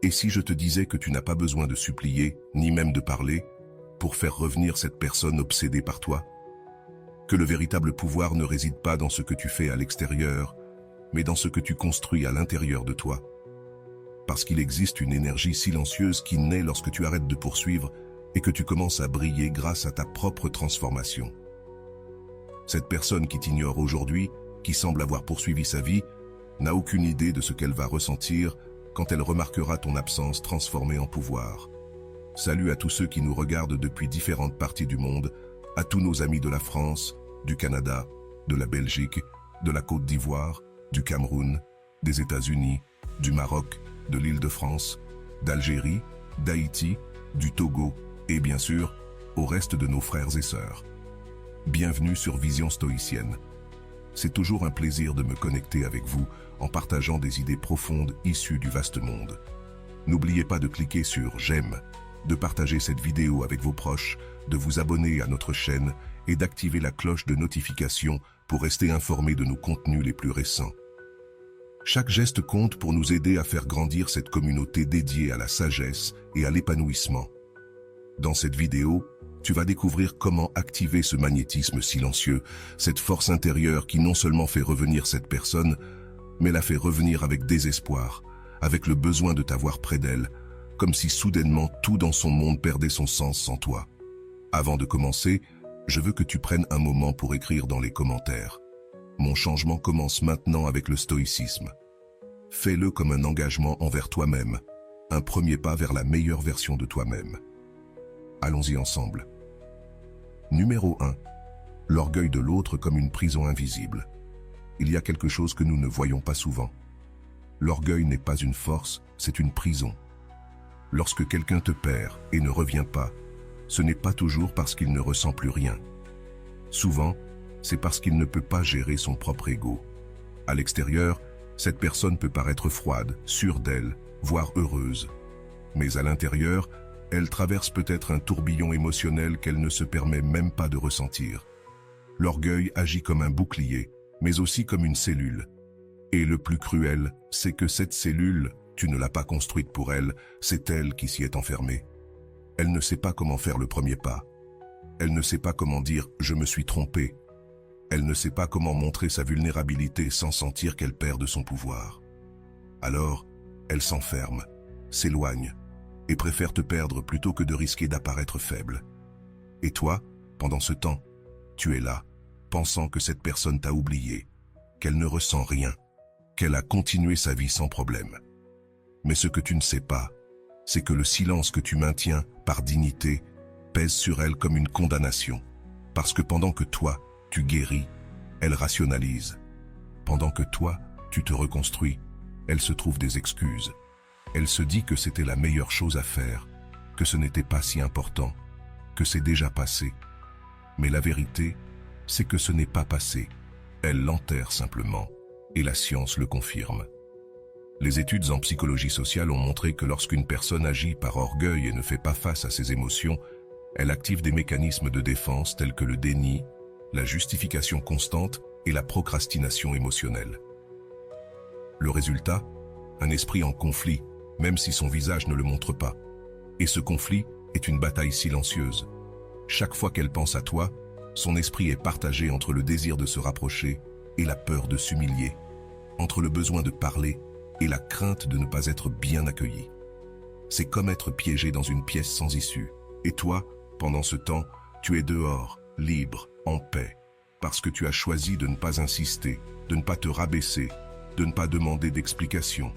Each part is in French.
Et si je te disais que tu n'as pas besoin de supplier, ni même de parler, pour faire revenir cette personne obsédée par toi? Que le véritable pouvoir ne réside pas dans ce que tu fais à l'extérieur, mais dans ce que tu construis à l'intérieur de toi. Parce qu'il existe une énergie silencieuse qui naît lorsque tu arrêtes de poursuivre et que tu commences à briller grâce à ta propre transformation. Cette personne qui t'ignore aujourd'hui, qui semble avoir poursuivi sa vie, n'a aucune idée de ce qu'elle va ressentir quand elle remarquera ton absence transformée en pouvoir. Salut à tous ceux qui nous regardent depuis différentes parties du monde, à tous nos amis de la France, du Canada, de la Belgique, de la Côte d'Ivoire, du Cameroun, des États-Unis, du Maroc, de l'Île-de-France, d'Algérie, d'Haïti, du Togo et bien sûr, au reste de nos frères et sœurs. Bienvenue sur Vision Stoïcienne. C'est toujours un plaisir de me connecter avec vous en partageant des idées profondes issues du vaste monde. N'oubliez pas de cliquer sur « J'aime », de partager cette vidéo avec vos proches, de vous abonner à notre chaîne et d'activer la cloche de notification pour rester informé de nos contenus les plus récents. Chaque geste compte pour nous aider à faire grandir cette communauté dédiée à la sagesse et à l'épanouissement. Dans cette vidéo, tu vas découvrir comment activer ce magnétisme silencieux, cette force intérieure qui non seulement fait revenir cette personne, mais la fait revenir avec désespoir, avec le besoin de t'avoir près d'elle, comme si soudainement tout dans son monde perdait son sens sans toi. Avant de commencer, je veux que tu prennes un moment pour écrire dans les commentaires. Mon changement commence maintenant avec le stoïcisme. Fais-le comme un engagement envers toi-même, un premier pas vers la meilleure version de toi-même. Allons-y ensemble. Numéro 1. L'orgueil de l'autre comme une prison invisible. Il y a quelque chose que nous ne voyons pas souvent. L'orgueil n'est pas une force, c'est une prison. Lorsque quelqu'un te perd et ne revient pas, ce n'est pas toujours parce qu'il ne ressent plus rien. Souvent, c'est parce qu'il ne peut pas gérer son propre ego. À l'extérieur, cette personne peut paraître froide, sûre d'elle, voire heureuse. Mais à l'intérieur, elle traverse peut-être un tourbillon émotionnel qu'elle ne se permet même pas de ressentir. L'orgueil agit comme un bouclier, mais aussi comme une cellule. Et le plus cruel, c'est que cette cellule, tu ne l'as pas construite pour elle, c'est elle qui s'y est enfermée. Elle ne sait pas comment faire le premier pas. Elle ne sait pas comment dire « je me suis trompé ». Elle ne sait pas comment montrer sa vulnérabilité sans sentir qu'elle perd de son pouvoir. Alors, elle s'enferme, s'éloigne, et préfère te perdre plutôt que de risquer d'apparaître faible. Et toi, pendant ce temps, tu es là, pensant que cette personne t'a oublié, qu'elle ne ressent rien, qu'elle a continué sa vie sans problème. Mais ce que tu ne sais pas, c'est que le silence que tu maintiens par dignité pèse sur elle comme une condamnation, parce que pendant que toi, tu guéris, elle rationalise. Pendant que toi, tu te reconstruis, elle se trouve des excuses. Elle se dit que c'était la meilleure chose à faire, que ce n'était pas si important, que c'est déjà passé. Mais la vérité, c'est que ce n'est pas passé. Elle l'enterre simplement, et la science le confirme. Les études en psychologie sociale ont montré que lorsqu'une personne agit par orgueil et ne fait pas face à ses émotions, elle active des mécanismes de défense tels que le déni, la justification constante et la procrastination émotionnelle. Le résultat, un esprit en conflit, même si son visage ne le montre pas. Et ce conflit est une bataille silencieuse. Chaque fois qu'elle pense à toi, son esprit est partagé entre le désir de se rapprocher et la peur de s'humilier, entre le besoin de parler et la crainte de ne pas être bien accueilli. C'est comme être piégé dans une pièce sans issue. Et toi, pendant ce temps, tu es dehors, libre, en paix, parce que tu as choisi de ne pas insister, de ne pas te rabaisser, de ne pas demander d'explications.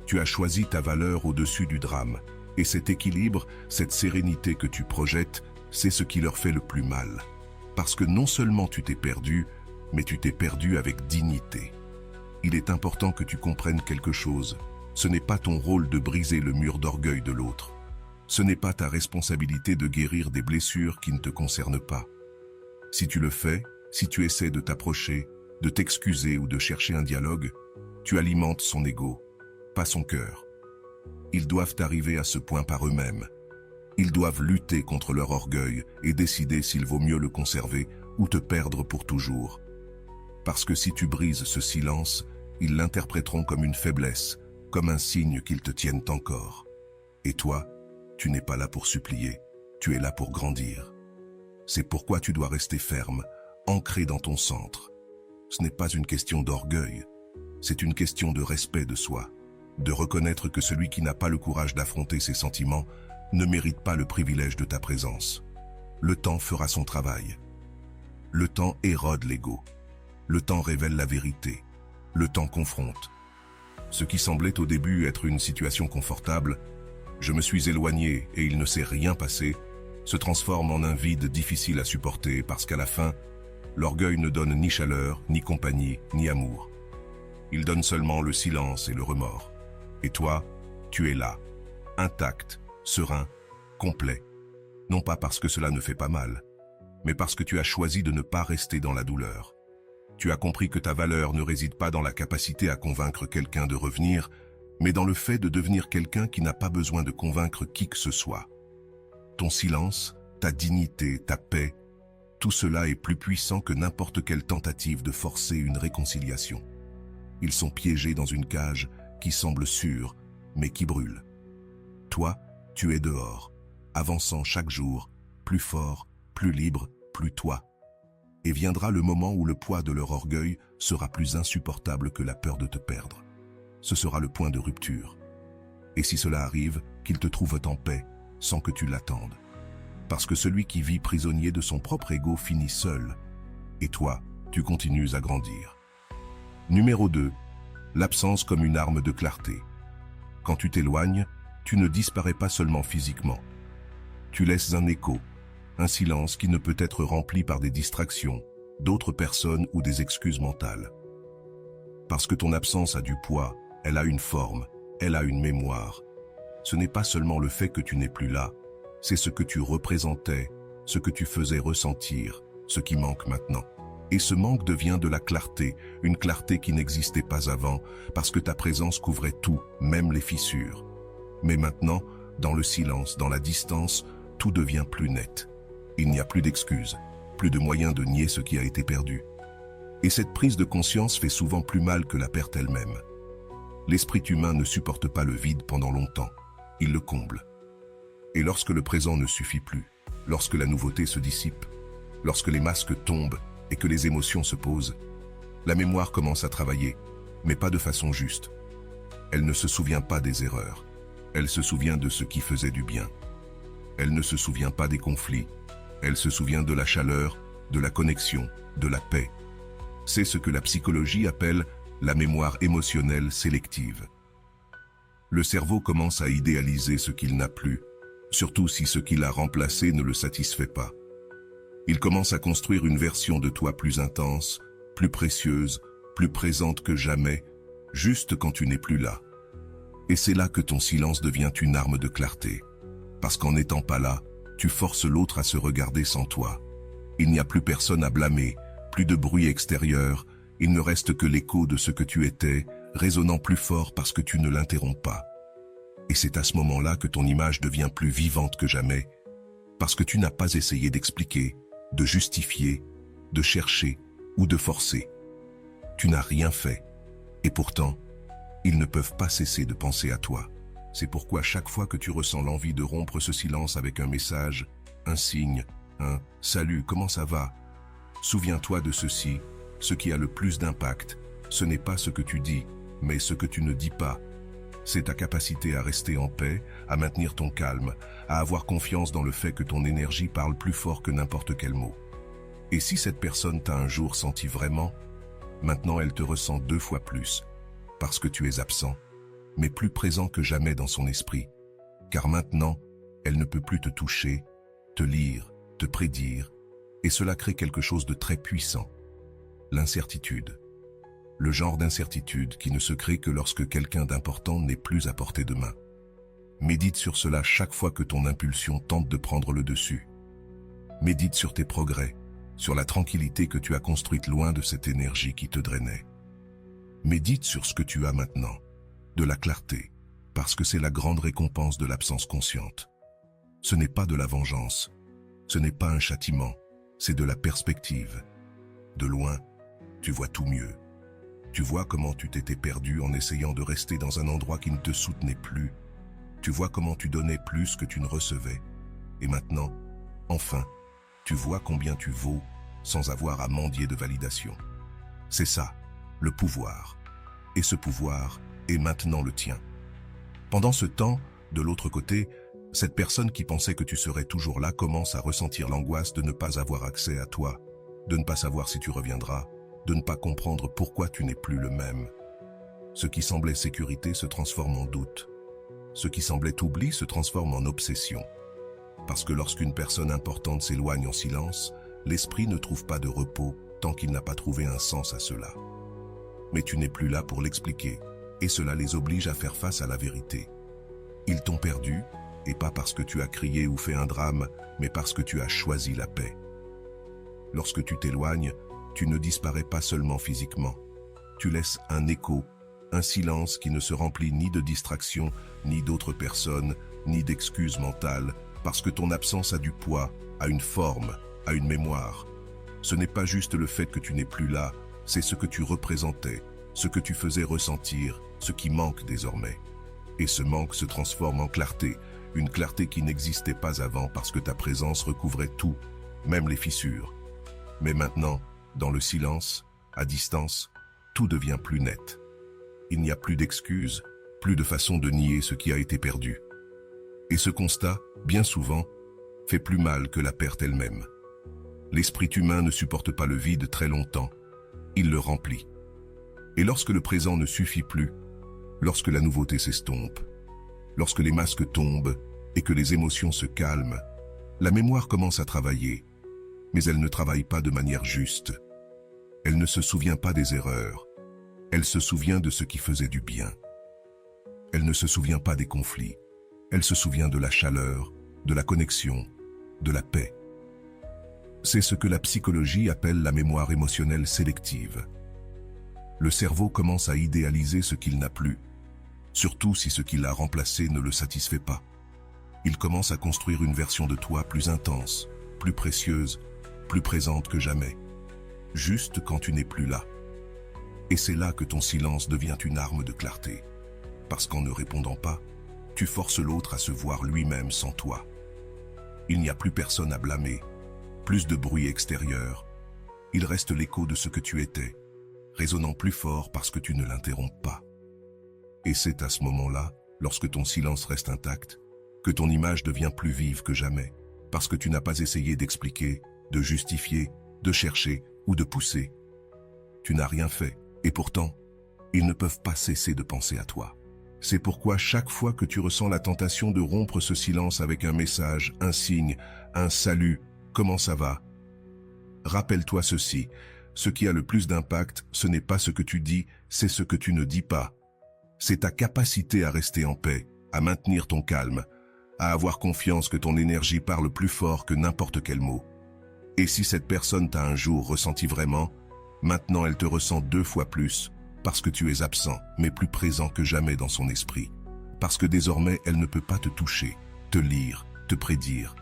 Tu as choisi ta valeur au-dessus du drame, et cet équilibre, cette sérénité que tu projettes, c'est ce qui leur fait le plus mal. Parce que non seulement tu t'es perdu, mais tu t'es perdu avec dignité. Il est important que tu comprennes quelque chose. Ce n'est pas ton rôle de briser le mur d'orgueil de l'autre. Ce n'est pas ta responsabilité de guérir des blessures qui ne te concernent pas. Si tu le fais, si tu essaies de t'approcher, de t'excuser ou de chercher un dialogue, tu alimentes son ego, pas son cœur. Ils doivent arriver à ce point par eux-mêmes. Ils doivent lutter contre leur orgueil et décider s'il vaut mieux le conserver ou te perdre pour toujours. Parce que si tu brises ce silence, ils l'interpréteront comme une faiblesse, comme un signe qu'ils te tiennent encore. Et toi, tu n'es pas là pour supplier, tu es là pour grandir. C'est pourquoi tu dois rester ferme, ancré dans ton centre. Ce n'est pas une question d'orgueil, c'est une question de respect de soi, de reconnaître que celui qui n'a pas le courage d'affronter ses sentiments ne mérite pas le privilège de ta présence. Le temps fera son travail. Le temps érode l'ego. Le temps révèle la vérité. Le temps confronte. Ce qui semblait au début être une situation confortable, je me suis éloigné et il ne s'est rien passé, se transforme en un vide difficile à supporter parce qu'à la fin, l'orgueil ne donne ni chaleur, ni compagnie, ni amour. Il donne seulement le silence et le remords. Et toi, tu es là, intact, serein, complet. Non pas parce que cela ne fait pas mal, mais parce que tu as choisi de ne pas rester dans la douleur. Tu as compris que ta valeur ne réside pas dans la capacité à convaincre quelqu'un de revenir, mais dans le fait de devenir quelqu'un qui n'a pas besoin de convaincre qui que ce soit. Ton silence, ta dignité, ta paix, tout cela est plus puissant que n'importe quelle tentative de forcer une réconciliation. Ils sont piégés dans une cage qui semble sûre, mais qui brûle. Toi, tu es dehors, avançant chaque jour, plus fort, plus libre, plus toi. Et viendra le moment où le poids de leur orgueil sera plus insupportable que la peur de te perdre. Ce sera le point de rupture. Et si cela arrive, qu'ils te trouvent en paix, sans que tu l'attendes. Parce que celui qui vit prisonnier de son propre ego finit seul. Et toi, tu continues à grandir. Numéro 2. L'absence comme une arme de clarté. Quand tu t'éloignes, tu ne disparais pas seulement physiquement. Tu laisses un écho, un silence qui ne peut être rempli par des distractions, d'autres personnes ou des excuses mentales. Parce que ton absence a du poids, elle a une forme, elle a une mémoire. Ce n'est pas seulement le fait que tu n'es plus là, c'est ce que tu représentais, ce que tu faisais ressentir, ce qui manque maintenant. Et ce manque devient de la clarté, une clarté qui n'existait pas avant, parce que ta présence couvrait tout, même les fissures. Mais maintenant, dans le silence, dans la distance, tout devient plus net. Il n'y a plus d'excuses, plus de moyens de nier ce qui a été perdu. Et cette prise de conscience fait souvent plus mal que la perte elle-même. L'esprit humain ne supporte pas le vide pendant longtemps, il le comble. Et lorsque le présent ne suffit plus, lorsque la nouveauté se dissipe, lorsque les masques tombent et que les émotions se posent, la mémoire commence à travailler, mais pas de façon juste. Elle ne se souvient pas des erreurs, elle se souvient de ce qui faisait du bien. Elle ne se souvient pas des conflits, elle se souvient de la chaleur, de la connexion, de la paix. C'est ce que la psychologie appelle la mémoire émotionnelle sélective. Le cerveau commence à idéaliser ce qu'il n'a plus, surtout si ce qu'il a remplacé ne le satisfait pas. Il commence à construire une version de toi plus intense, plus précieuse, plus présente que jamais, juste quand tu n'es plus là. Et c'est là que ton silence devient une arme de clarté. Parce qu'en n'étant pas là, tu forces l'autre à se regarder sans toi. Il n'y a plus personne à blâmer, plus de bruit extérieur, il ne reste que l'écho de ce que tu étais, résonnant plus fort parce que tu ne l'interromps pas. Et c'est à ce moment-là que ton image devient plus vivante que jamais, parce que tu n'as pas essayé d'expliquer, de justifier, de chercher ou de forcer. Tu n'as rien fait, et pourtant, ils ne peuvent pas cesser de penser à toi. C'est pourquoi chaque fois que tu ressens l'envie de rompre ce silence avec un message, un signe, un « Salut, comment ça va ?» Souviens-toi de ceci, ce qui a le plus d'impact, ce n'est pas ce que tu dis, mais ce que tu ne dis pas. C'est ta capacité à rester en paix, à maintenir ton calme, à avoir confiance dans le fait que ton énergie parle plus fort que n'importe quel mot. Et si cette personne t'a un jour senti vraiment, maintenant elle te ressent 2 fois plus, parce que tu es absent, mais plus présent que jamais dans son esprit, car maintenant, elle ne peut plus te toucher, te lire, te prédire, et cela crée quelque chose de très puissant, l'incertitude. Le genre d'incertitude qui ne se crée que lorsque quelqu'un d'important n'est plus à portée de main. Médite sur cela chaque fois que ton impulsion tente de prendre le dessus. Médite sur tes progrès, sur la tranquillité que tu as construite loin de cette énergie qui te drainait. Médite sur ce que tu as maintenant, de la clarté, parce que c'est la grande récompense de l'absence consciente. Ce n'est pas de la vengeance, ce n'est pas un châtiment, c'est de la perspective. De loin, tu vois tout mieux. Tu vois comment tu t'étais perdu en essayant de rester dans un endroit qui ne te soutenait plus. Tu vois comment tu donnais plus que tu ne recevais. Et maintenant, enfin, tu vois combien tu vaux sans avoir à mendier de validation. C'est ça, le pouvoir. Et ce pouvoir est maintenant le tien. Pendant ce temps, de l'autre côté, cette personne qui pensait que tu serais toujours là commence à ressentir l'angoisse de ne pas avoir accès à toi, de ne pas savoir si tu reviendras, de ne pas comprendre pourquoi tu n'es plus le même. Ce qui semblait sécurité se transforme en doute. Ce qui semblait oubli se transforme en obsession. Parce que lorsqu'une personne importante s'éloigne en silence, l'esprit ne trouve pas de repos tant qu'il n'a pas trouvé un sens à cela. Mais tu n'es plus là pour l'expliquer, et cela les oblige à faire face à la vérité. Ils t'ont perdu, et pas parce que tu as crié ou fait un drame, mais parce que tu as choisi la paix. Lorsque tu t'éloignes, tu ne disparais pas seulement physiquement. Tu laisses un écho, un silence qui ne se remplit ni de distractions, ni d'autres personnes, ni d'excuses mentales, parce que ton absence a du poids, a une forme, a une mémoire. Ce n'est pas juste le fait que tu n'es plus là, c'est ce que tu représentais, ce que tu faisais ressentir, ce qui manque désormais. Et ce manque se transforme en clarté, une clarté qui n'existait pas avant parce que ta présence recouvrait tout, même les fissures. Mais maintenant, dans le silence, à distance, tout devient plus net. Il n'y a plus d'excuses, plus de façon de nier ce qui a été perdu. Et ce constat, bien souvent, fait plus mal que la perte elle-même. L'esprit humain ne supporte pas le vide très longtemps, il le remplit. Et lorsque le présent ne suffit plus, lorsque la nouveauté s'estompe, lorsque les masques tombent et que les émotions se calment, la mémoire commence à travailler, mais elle ne travaille pas de manière juste. Elle ne se souvient pas des erreurs, elle se souvient de ce qui faisait du bien. Elle ne se souvient pas des conflits, elle se souvient de la chaleur, de la connexion, de la paix. C'est ce que la psychologie appelle la mémoire émotionnelle sélective. Le cerveau commence à idéaliser ce qu'il n'a plus, surtout si ce qui l'a remplacé ne le satisfait pas. Il commence à construire une version de toi plus intense, plus précieuse, plus présente que jamais, juste quand tu n'es plus là. Et c'est là que ton silence devient une arme de clarté, parce qu'en ne répondant pas, tu forces l'autre à se voir lui-même sans toi. Il n'y a plus personne à blâmer, plus de bruit extérieur. Il reste l'écho de ce que tu étais, résonnant plus fort parce que tu ne l'interromps pas. Et c'est à ce moment-là, lorsque ton silence reste intact, que ton image devient plus vive que jamais, parce que tu n'as pas essayé d'expliquer, de justifier, de chercher ou de pousser. Tu n'as rien fait, et pourtant, ils ne peuvent pas cesser de penser à toi. C'est pourquoi chaque fois que tu ressens la tentation de rompre ce silence avec un message, un signe, un salut, comment ça va? Rappelle-toi ceci, ce qui a le plus d'impact, ce n'est pas ce que tu dis, c'est ce que tu ne dis pas. C'est ta capacité à rester en paix, à maintenir ton calme, à avoir confiance que ton énergie parle plus fort que n'importe quel mot. Et si cette personne t'a un jour ressenti vraiment, maintenant elle te ressent 2 fois plus, parce que tu es absent, mais plus présent que jamais dans son esprit. Parce que désormais elle ne peut pas te toucher, te lire, te prédire.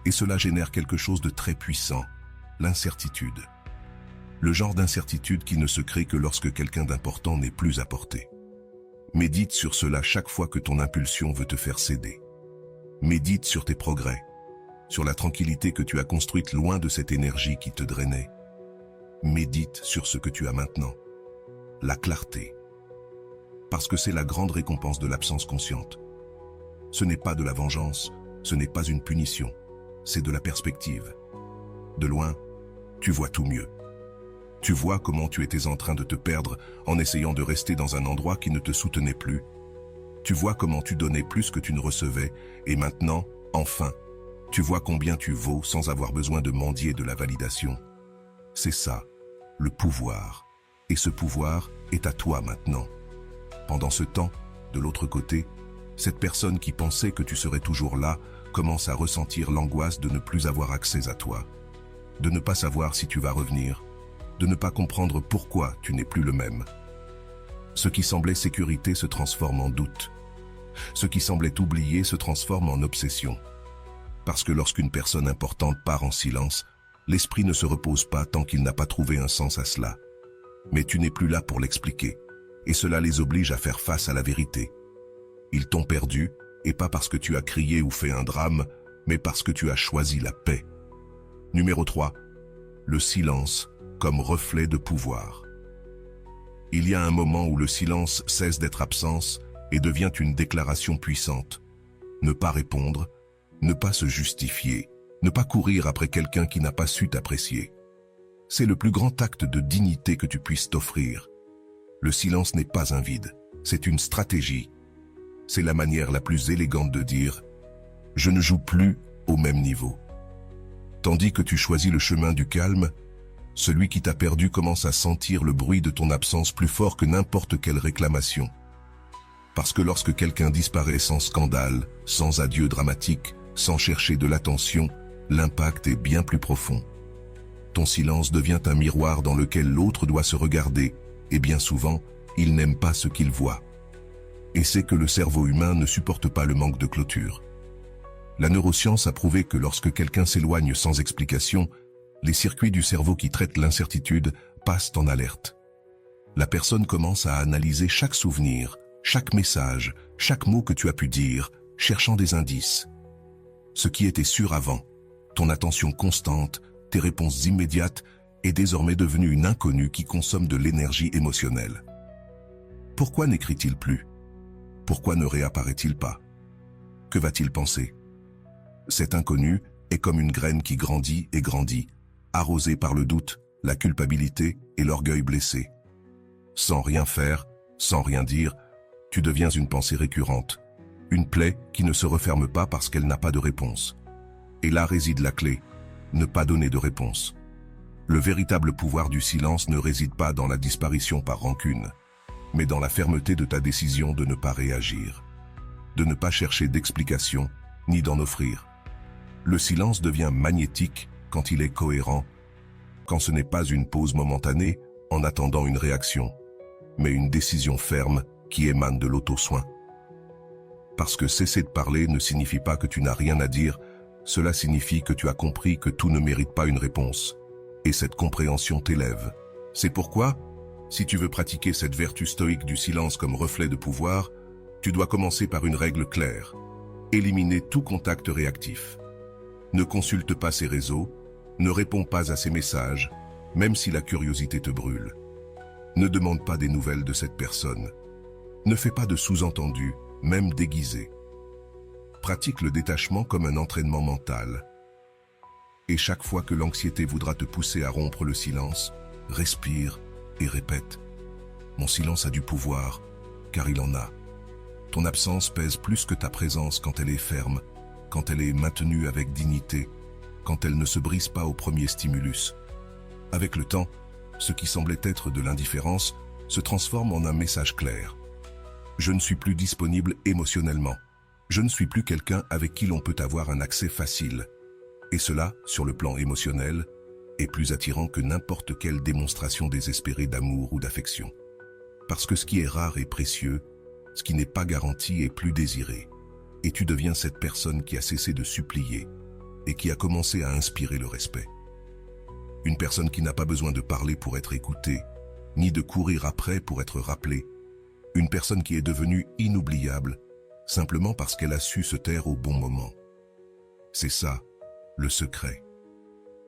Et cela génère quelque chose de très puissant, l'incertitude. Le genre d'incertitude qui ne se crée que lorsque quelqu'un d'important n'est plus à portée. Médite sur cela chaque fois que ton impulsion veut te faire céder. Médite sur tes progrès, sur la tranquillité que tu as construite loin de cette énergie qui te drainait. Médite sur ce que tu as maintenant, la clarté. Parce que c'est la grande récompense de l'absence consciente. Ce n'est pas de la vengeance, ce n'est pas une punition, c'est de la perspective. De loin, tu vois tout mieux. Tu vois comment tu étais en train de te perdre en essayant de rester dans un endroit qui ne te soutenait plus. Tu vois comment tu donnais plus que tu ne recevais, et maintenant, enfin, tu vois combien tu vaux sans avoir besoin de mendier de la validation. C'est ça, le pouvoir. Et ce pouvoir est à toi maintenant. Pendant ce temps, de l'autre côté, cette personne qui pensait que tu serais toujours là commence à ressentir l'angoisse de ne plus avoir accès à toi, de ne pas savoir si tu vas revenir, de ne pas comprendre pourquoi tu n'es plus le même. Ce qui semblait sécurité se transforme en doute. Ce qui semblait oublié se transforme en obsession. Parce que lorsqu'une personne importante part en silence, l'esprit ne se repose pas tant qu'il n'a pas trouvé un sens à cela. mais tu n'es plus là pour l'expliquer, et cela les oblige à faire face à la vérité. Ils t'ont perdu, et pas parce que tu as crié ou fait un drame, mais parce que tu as choisi la paix. Numéro 3. Le silence comme reflet de pouvoir. Il y a un moment où le silence cesse d'être absence et devient une déclaration puissante. Ne pas répondre, ne pas se justifier, ne pas courir après quelqu'un qui n'a pas su t'apprécier. C'est le plus grand acte de dignité que tu puisses t'offrir. Le silence n'est pas un vide, c'est une stratégie. C'est la manière la plus élégante de dire « je ne joue plus au même niveau ». Tandis que tu choisis le chemin du calme, celui qui t'a perdu commence à sentir le bruit de ton absence plus fort que n'importe quelle réclamation. Parce que lorsque quelqu'un disparaît sans scandale, sans adieu dramatique, sans chercher de l'attention, l'impact est bien plus profond. Ton silence devient un miroir dans lequel l'autre doit se regarder, et bien souvent, il n'aime pas ce qu'il voit. Et c'est que le cerveau humain ne supporte pas le manque de clôture. La neuroscience a prouvé que lorsque quelqu'un s'éloigne sans explication, les circuits du cerveau qui traitent l'incertitude passent en alerte. La personne commence à analyser chaque souvenir, chaque message, chaque mot que tu as pu dire, cherchant des indices. Ce qui était sûr avant, ton attention constante, tes réponses immédiates, est désormais devenue une inconnue qui consomme de l'énergie émotionnelle. Pourquoi n'écrit-il plus? Pourquoi ne réapparaît-il pas? Que va-t-il penser? Cet inconnu est comme une graine qui grandit et grandit, arrosée par le doute, la culpabilité et l'orgueil blessé. Sans rien faire, sans rien dire, tu deviens une pensée récurrente, une plaie qui ne se referme pas parce qu'elle n'a pas de réponse. Et là réside la clé, ne pas donner de réponse. Le véritable pouvoir du silence ne réside pas dans la disparition par rancune, mais dans la fermeté de ta décision de ne pas réagir, de ne pas chercher d'explication, ni d'en offrir. Le silence devient magnétique quand il est cohérent, quand ce n'est pas une pause momentanée en attendant une réaction, mais une décision ferme qui émane de l'auto-soin. Parce que cesser de parler ne signifie pas que tu n'as rien à dire, cela signifie que tu as compris que tout ne mérite pas une réponse. Et cette compréhension t'élève. C'est pourquoi, si tu veux pratiquer cette vertu stoïque du silence comme reflet de pouvoir, tu dois commencer par une règle claire. Éliminer tout contact réactif. Ne consulte pas ses réseaux, ne réponds pas à ses messages, même si la curiosité te brûle. Ne demande pas des nouvelles de cette personne. Ne fais pas de sous-entendus, même déguisés. Pratique le détachement comme un entraînement mental. Et chaque fois que l'anxiété voudra te pousser à rompre le silence, respire et répète. Mon silence a du pouvoir, car il en a. Ton absence pèse plus que ta présence quand elle est ferme, quand elle est maintenue avec dignité, quand elle ne se brise pas au premier stimulus. Avec le temps, ce qui semblait être de l'indifférence se transforme en un message clair. Je ne suis plus disponible émotionnellement. Je ne suis plus quelqu'un avec qui l'on peut avoir un accès facile. Et cela, sur le plan émotionnel, est plus attirant que n'importe quelle démonstration désespérée d'amour ou d'affection. Parce que ce qui est rare est précieux, ce qui n'est pas garanti est plus désiré. Et tu deviens cette personne qui a cessé de supplier et qui a commencé à inspirer le respect. Une personne qui n'a pas besoin de parler pour être écoutée, ni de courir après pour être rappelée. Une personne qui est devenue inoubliable, simplement parce qu'elle a su se taire au bon moment. C'est ça, le secret.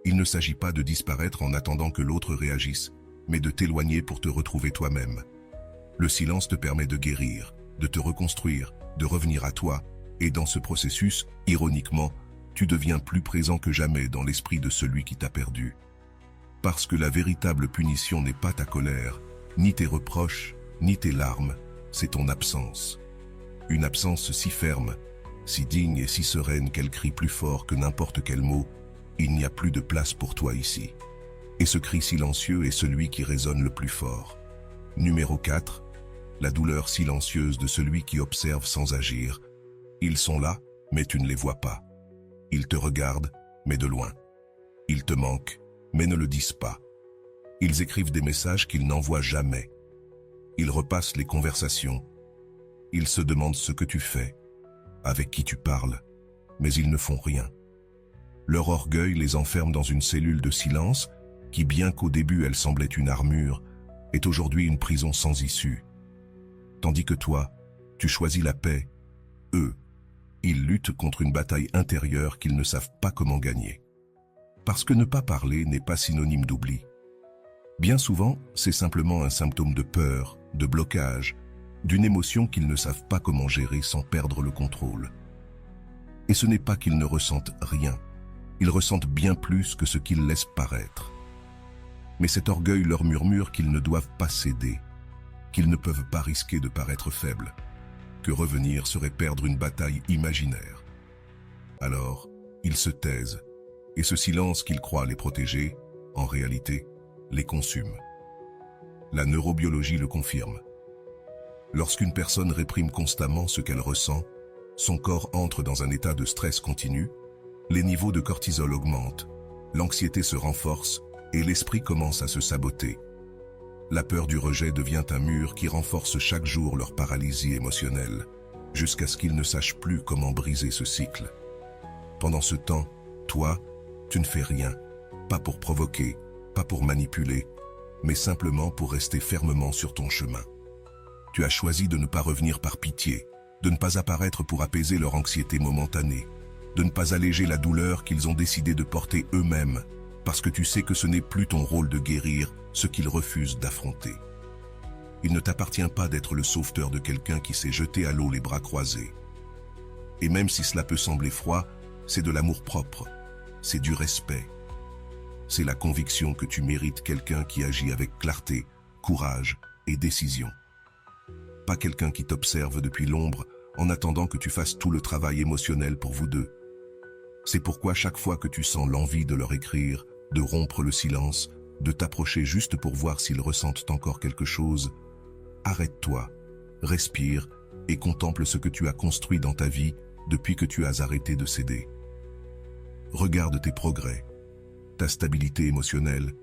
Il ne s'agit pas de disparaître en attendant que l'autre réagisse, mais de t'éloigner pour te retrouver toi-même. Le silence te permet de guérir, de te reconstruire, de revenir à toi, et dans ce processus, ironiquement, tu deviens plus présent que jamais dans l'esprit de celui qui t'a perdu. Parce que la véritable punition n'est pas ta colère, ni tes reproches, ni tes larmes, c'est ton absence. Une absence si ferme, si digne et si sereine qu'elle crie plus fort que n'importe quel mot, il n'y a plus de place pour toi ici. Et ce cri silencieux est celui qui résonne le plus fort. Numéro 4. La douleur silencieuse de celui qui observe sans agir. Ils sont là, mais tu ne les vois pas. Ils te regardent, mais de loin. Ils te manquent, mais ne le disent pas. Ils écrivent des messages qu'ils n'envoient jamais. Ils repassent les conversations. Ils se demandent ce que tu fais, avec qui tu parles, mais ils ne font rien. Leur orgueil les enferme dans une cellule de silence qui, bien qu'au début elle semblait une armure, est aujourd'hui une prison sans issue. Tandis que toi, tu choisis la paix, eux, ils luttent contre une bataille intérieure qu'ils ne savent pas comment gagner. Parce que ne pas parler n'est pas synonyme d'oubli. Bien souvent, c'est simplement un symptôme de peur, de blocage, d'une émotion qu'ils ne savent pas comment gérer sans perdre le contrôle. Et ce n'est pas qu'ils ne ressentent rien, ils ressentent bien plus que ce qu'ils laissent paraître. Mais cet orgueil leur murmure qu'ils ne doivent pas céder, qu'ils ne peuvent pas risquer de paraître faibles, que revenir serait perdre une bataille imaginaire. Alors, ils se taisent, et ce silence qu'ils croient les protéger, en réalité, les consume. La neurobiologie le confirme. Lorsqu'une personne réprime constamment ce qu'elle ressent, son corps entre dans un état de stress continu, les niveaux de cortisol augmentent, l'anxiété se renforce et l'esprit commence à se saboter. La peur du rejet devient un mur qui renforce chaque jour leur paralysie émotionnelle, jusqu'à ce qu'ils ne sachent plus comment briser ce cycle. Pendant ce temps, toi, tu ne fais rien, pas pour provoquer, pas pour manipuler, mais simplement pour rester fermement sur ton chemin. Tu as choisi de ne pas revenir par pitié, de ne pas apparaître pour apaiser leur anxiété momentanée, de ne pas alléger la douleur qu'ils ont décidé de porter eux-mêmes, parce que tu sais que ce n'est plus ton rôle de guérir ce qu'ils refusent d'affronter. Il ne t'appartient pas d'être le sauveteur de quelqu'un qui s'est jeté à l'eau les bras croisés. Et même si cela peut sembler froid, c'est de l'amour-propre, c'est du respect. C'est la conviction que tu mérites quelqu'un qui agit avec clarté, courage et décision. Pas quelqu'un qui t'observe depuis l'ombre en attendant que tu fasses tout le travail émotionnel pour vous deux. C'est pourquoi chaque fois que tu sens l'envie de leur écrire, de rompre le silence, de t'approcher juste pour voir s'ils ressentent encore quelque chose, arrête-toi, respire et contemple ce que tu as construit dans ta vie depuis que tu as arrêté de céder. Regarde tes progrès, ta stabilité émotionnelle,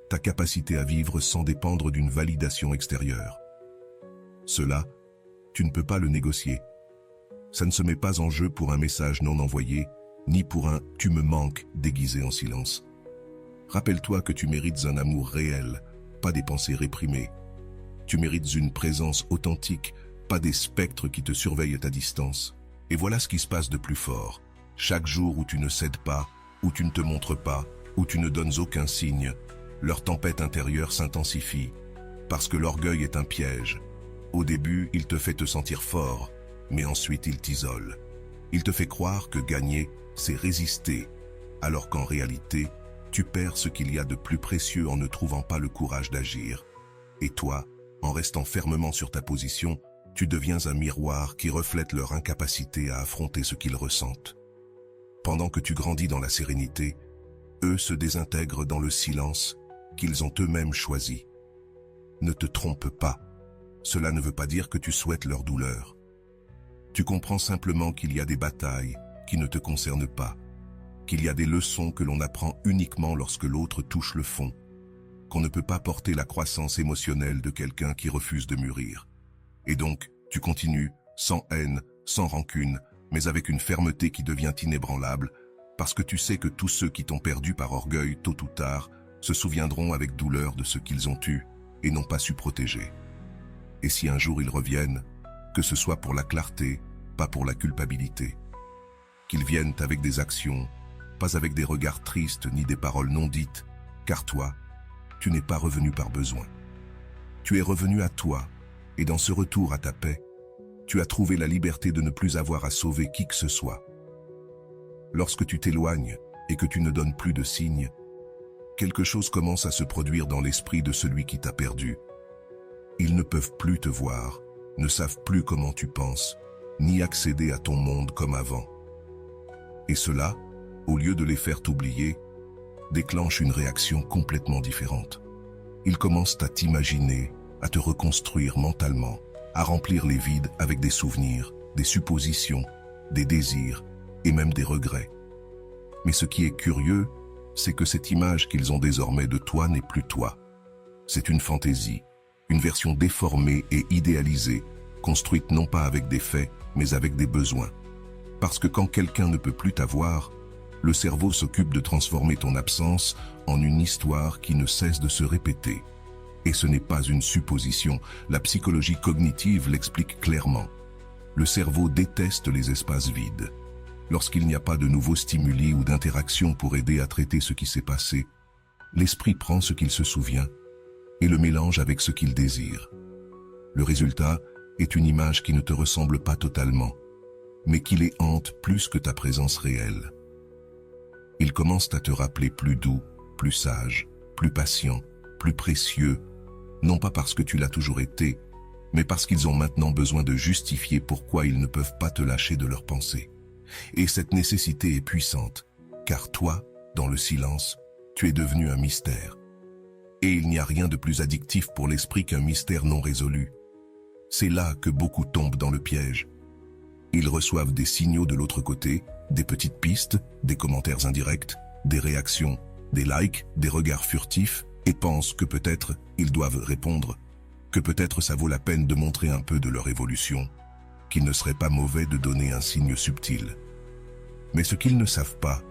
ta capacité à vivre sans dépendre d'une validation extérieure. Cela, tu ne peux pas le négocier. Ça ne se met pas en jeu pour un message non envoyé, ni pour un « tu me manques » déguisé en silence. Rappelle-toi que tu mérites un amour réel, pas des pensées réprimées. Tu mérites une présence authentique, pas des spectres qui te surveillent à ta distance. Et voilà ce qui se passe de plus fort. Chaque jour où tu ne cèdes pas, où tu ne te montres pas, où tu ne donnes aucun signe, leur tempête intérieure s'intensifie, parce que l'orgueil est un piège. Au début, il te fait te sentir fort, mais ensuite il t'isole. Il te fait croire que gagner, c'est résister, alors qu'en réalité, tu perds ce qu'il y a de plus précieux en ne trouvant pas le courage d'agir. Et toi, en restant fermement sur ta position, tu deviens un miroir qui reflète leur incapacité à affronter ce qu'ils ressentent. Pendant que tu grandis dans la sérénité, eux se désintègrent dans le silence qu'ils ont eux-mêmes choisi. Ne te trompe pas, cela ne veut pas dire que tu souhaites leur douleur. Tu comprends simplement qu'il y a des batailles qui ne te concernent pas, qu'il y a des leçons que l'on apprend uniquement lorsque l'autre touche le fond, qu'on ne peut pas porter la croissance émotionnelle de quelqu'un qui refuse de mûrir. Et donc, tu continues, sans haine, sans rancune, mais avec une fermeté qui devient inébranlable, parce que tu sais que tous ceux qui t'ont perdu par orgueil, tôt ou tard, se souviendront avec douleur de ce qu'ils ont eu et n'ont pas su protéger. Et si un jour ils reviennent, que ce soit pour la clarté, pas pour la culpabilité. Qu'ils viennent avec des actions, pas avec des regards tristes ni des paroles non dites, car toi, tu n'es pas revenu par besoin. Tu es revenu à toi, et dans ce retour à ta paix, tu as trouvé la liberté de ne plus avoir à sauver qui que ce soit. Lorsque tu t'éloignes et que tu ne donnes plus de signes, quelque chose commence à se produire dans l'esprit de celui qui t'a perdu. Ils ne peuvent plus te voir, ne savent plus comment tu penses, ni accéder à ton monde comme avant. Et cela, au lieu de les faire t'oublier, déclenche une réaction complètement différente. Ils commencent à t'imaginer, à te reconstruire mentalement, à remplir les vides avec des souvenirs, des suppositions, des désirs et même des regrets. Mais ce qui est curieux, c'est que cette image qu'ils ont désormais de toi n'est plus toi. C'est une fantaisie, une version déformée et idéalisée, construite non pas avec des faits, mais avec des besoins. Parce que quand quelqu'un ne peut plus t'avoir, le cerveau s'occupe de transformer ton absence en une histoire qui ne cesse de se répéter. Et ce n'est pas une supposition, la psychologie cognitive l'explique clairement. Le cerveau déteste les espaces vides. Lorsqu'il n'y a pas de nouveaux stimuli ou d'interactions pour aider à traiter ce qui s'est passé, l'esprit prend ce qu'il se souvient et le mélange avec ce qu'il désire. Le résultat est une image qui ne te ressemble pas totalement, mais qui les hante plus que ta présence réelle. Ils commencent à te rappeler plus doux, plus sage, plus patient, plus précieux, non pas parce que tu l'as toujours été, mais parce qu'ils ont maintenant besoin de justifier pourquoi ils ne peuvent pas te lâcher de leurs pensées. Et cette nécessité est puissante, car toi, dans le silence, tu es devenu un mystère. Et il n'y a rien de plus addictif pour l'esprit qu'un mystère non résolu. C'est là que beaucoup tombent dans le piège. Ils reçoivent des signaux de l'autre côté, des petites pistes, des commentaires indirects, des réactions, des likes, des regards furtifs, et pensent que peut-être ils doivent répondre, que peut-être ça vaut la peine de montrer un peu de leur évolution, qu'il ne serait pas mauvais de donner un signe subtil. Mais ce qu'ils ne savent pas,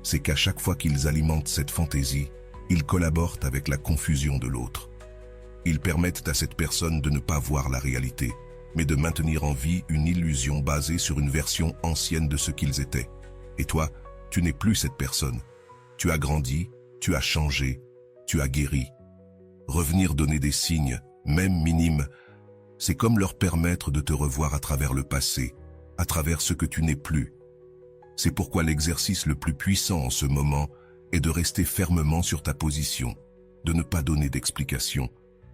c'est qu'à chaque fois qu'ils alimentent cette fantaisie, ils collaborent avec la confusion de l'autre. Ils permettent à cette personne de ne pas voir la réalité, mais de maintenir en vie une illusion basée sur une version ancienne de ce qu'ils étaient. Et toi, tu n'es plus cette personne. Tu as grandi, tu as changé, tu as guéri. Revenir donner des signes, même minimes, c'est comme leur permettre de te revoir à travers le passé, à travers ce que tu n'es plus. C'est pourquoi l'exercice le plus puissant en ce moment est de rester fermement sur ta position, de ne pas donner d'explications,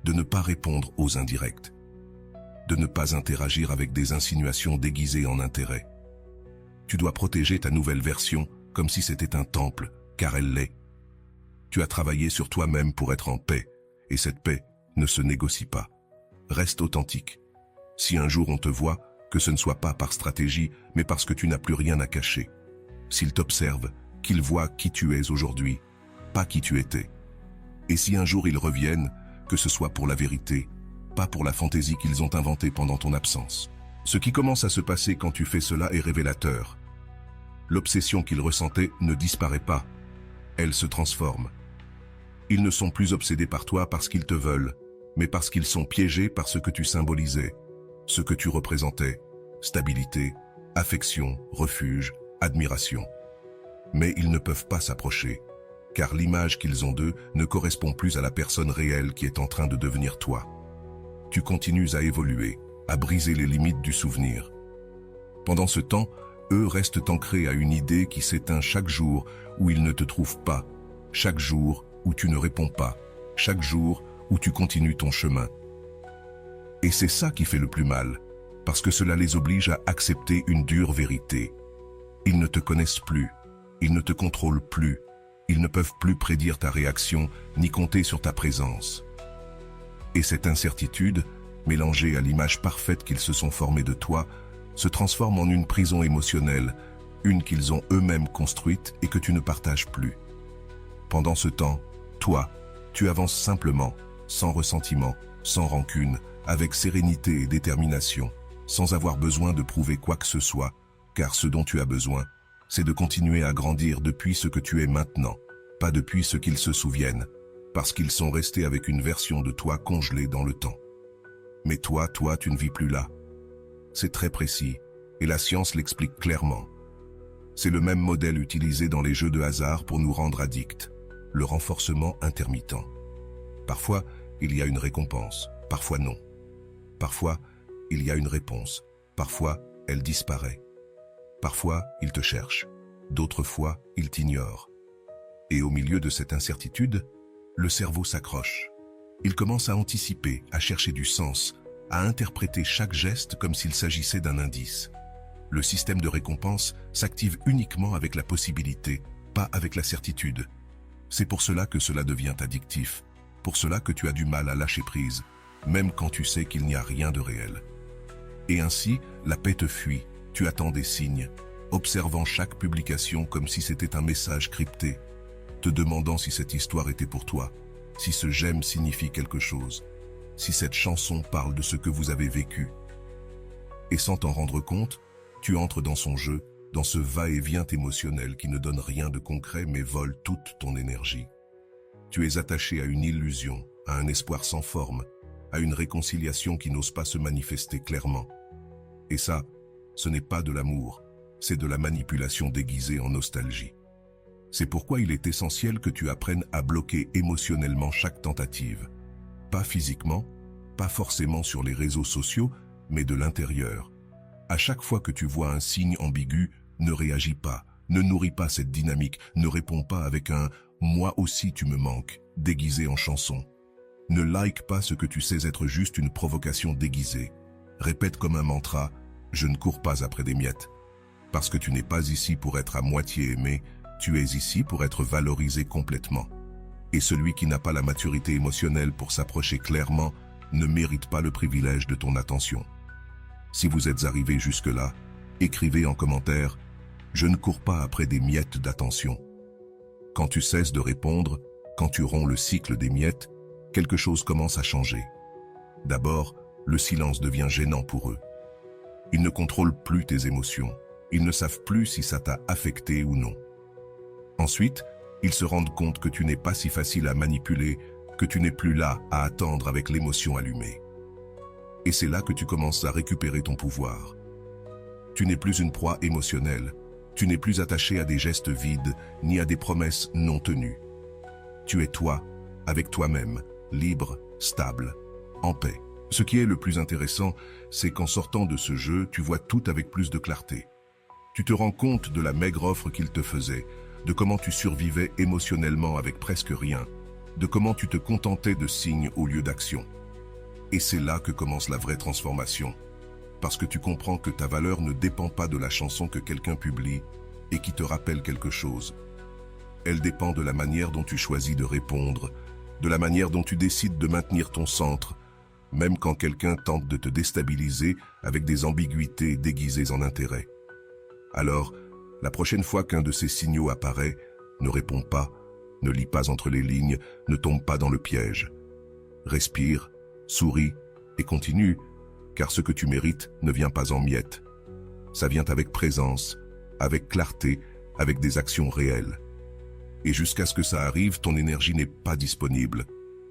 de ne pas répondre aux indirects, de ne pas interagir avec des insinuations déguisées en intérêt. Tu dois protéger ta nouvelle version comme si c'était un temple, car elle l'est. Tu as travaillé sur toi-même pour être en paix, et cette paix ne se négocie pas. Reste authentique. Si un jour on te voit, que ce ne soit pas par stratégie, mais parce que tu n'as plus rien à cacher. S'ils t'observent, qu'ils voient qui tu es aujourd'hui, pas qui tu étais. Et si un jour ils reviennent, que ce soit pour la vérité, pas pour la fantaisie qu'ils ont inventée pendant ton absence. Ce qui commence à se passer quand tu fais cela est révélateur. L'obsession qu'ils ressentaient ne disparaît pas, elle se transforme. Ils ne sont plus obsédés par toi parce qu'ils te veulent, mais parce qu'ils sont piégés par ce que tu symbolisais, ce que tu représentais, stabilité, affection, refuge, admiration. Mais ils ne peuvent pas s'approcher, car l'image qu'ils ont d'eux ne correspond plus à la personne réelle qui est en train de devenir toi. Tu continues à évoluer, à briser les limites du souvenir. Pendant ce temps, eux restent ancrés à une idée qui s'éteint chaque jour où ils ne te trouvent pas, chaque jour où tu ne réponds pas, chaque jour où tu continues ton chemin. Et c'est ça qui fait le plus mal, parce que cela les oblige à accepter une dure vérité. Ils ne te connaissent plus, ils ne te contrôlent plus, ils ne peuvent plus prédire ta réaction ni compter sur ta présence. Et cette incertitude, mélangée à l'image parfaite qu'ils se sont formés de toi, se transforme en une prison émotionnelle, une qu'ils ont eux-mêmes construite et que tu ne partages plus. Pendant ce temps, toi, tu avances simplement, sans ressentiment, sans rancune, avec sérénité et détermination, sans avoir besoin de prouver quoi que ce soit, car ce dont tu as besoin, c'est de continuer à grandir depuis ce que tu es maintenant, pas depuis ce qu'ils se souviennent, parce qu'ils sont restés avec une version de toi congelée dans le temps. Mais toi, tu ne vis plus là. C'est très précis, et la science l'explique clairement. C'est le même modèle utilisé dans les jeux de hasard pour nous rendre addicts, le renforcement intermittent. Parfois, il y a une récompense, parfois non. Parfois, il y a une réponse, parfois, elle disparaît. Parfois, il te cherche, d'autres fois, il t'ignore. Et au milieu de cette incertitude, le cerveau s'accroche. Il commence à anticiper, à chercher du sens, à interpréter chaque geste comme s'il s'agissait d'un indice. Le système de récompense s'active uniquement avec la possibilité, pas avec la certitude. C'est pour cela que cela devient addictif, pour cela que tu as du mal à lâcher prise, même quand tu sais qu'il n'y a rien de réel. Et ainsi, la paix te fuit, tu attends des signes, observant chaque publication comme si c'était un message crypté, te demandant si cette histoire était pour toi, si ce j'aime signifie quelque chose, si cette chanson parle de ce que vous avez vécu. Et sans t'en rendre compte, tu entres dans son jeu, dans ce va-et-vient émotionnel qui ne donne rien de concret mais vole toute ton énergie. Tu es attaché à une illusion, à un espoir sans forme, à une réconciliation qui n'ose pas se manifester clairement. Et ça, ce n'est pas de l'amour, c'est de la manipulation déguisée en nostalgie. C'est pourquoi il est essentiel que tu apprennes à bloquer émotionnellement chaque tentative. Pas physiquement, pas forcément sur les réseaux sociaux, mais de l'intérieur. À chaque fois que tu vois un signe ambigu, ne réagis pas, ne nourris pas cette dynamique, ne réponds pas avec un « moi aussi tu me manques » déguisé en chanson. Ne like pas ce que tu sais être juste une provocation déguisée. Répète comme un mantra « je ne cours pas après des miettes ». Parce que tu n'es pas ici pour être à moitié aimé, tu es ici pour être valorisé complètement. Et celui qui n'a pas la maturité émotionnelle pour s'approcher clairement ne mérite pas le privilège de ton attention. Si vous êtes arrivé jusque-là, écrivez en commentaire « Je ne cours pas après des miettes d'attention ». Quand tu cesses de répondre, quand tu romps le cycle des miettes, quelque chose commence à changer. D'abord, le silence devient gênant pour eux. Ils ne contrôlent plus tes émotions. Ils ne savent plus si ça t'a affecté ou non. Ensuite, ils se rendent compte que tu n'es pas si facile à manipuler, que tu n'es plus là à attendre avec l'émotion allumée. Et c'est là que tu commences à récupérer ton pouvoir. Tu n'es plus une proie émotionnelle, tu n'es plus attaché à des gestes vides, ni à des promesses non tenues. Tu es toi, avec toi-même, libre, stable, en paix. Ce qui est le plus intéressant, c'est qu'en sortant de ce jeu, tu vois tout avec plus de clarté. Tu te rends compte de la maigre offre qu'il te faisait, de comment tu survivais émotionnellement avec presque rien, de comment tu te contentais de signes au lieu d'action. Et c'est là que commence la vraie transformation, parce que tu comprends que ta valeur ne dépend pas de la chanson que quelqu'un publie et qui te rappelle quelque chose. Elle dépend de la manière dont tu choisis de répondre, de la manière dont tu décides de maintenir ton centre, même quand quelqu'un tente de te déstabiliser avec des ambiguïtés déguisées en intérêt. Alors, la prochaine fois qu'un de ces signaux apparaît, ne réponds pas, ne lis pas entre les lignes, ne tombe pas dans le piège. Respire, souris et continue, car ce que tu mérites ne vient pas en miettes. Ça vient avec présence, avec clarté, avec des actions réelles. Et jusqu'à ce que ça arrive, ton énergie n'est pas disponible,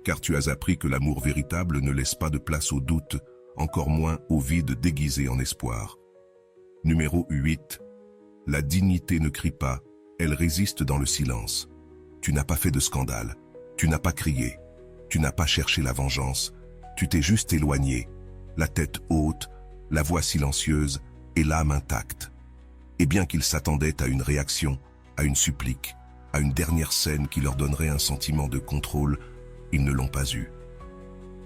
car tu as appris que l'amour véritable ne laisse pas de place au doute, encore moins au vide déguisé en espoir. Numéro 8. La dignité ne crie pas, elle résiste dans le silence. Tu n'as pas fait de scandale, tu n'as pas crié, tu n'as pas cherché la vengeance, tu t'es juste éloigné, la tête haute, la voix silencieuse et l'âme intacte. Et bien qu'ils s'attendaient à une réaction, à une supplique, à une dernière scène qui leur donnerait un sentiment de contrôle, ils ne l'ont pas eu.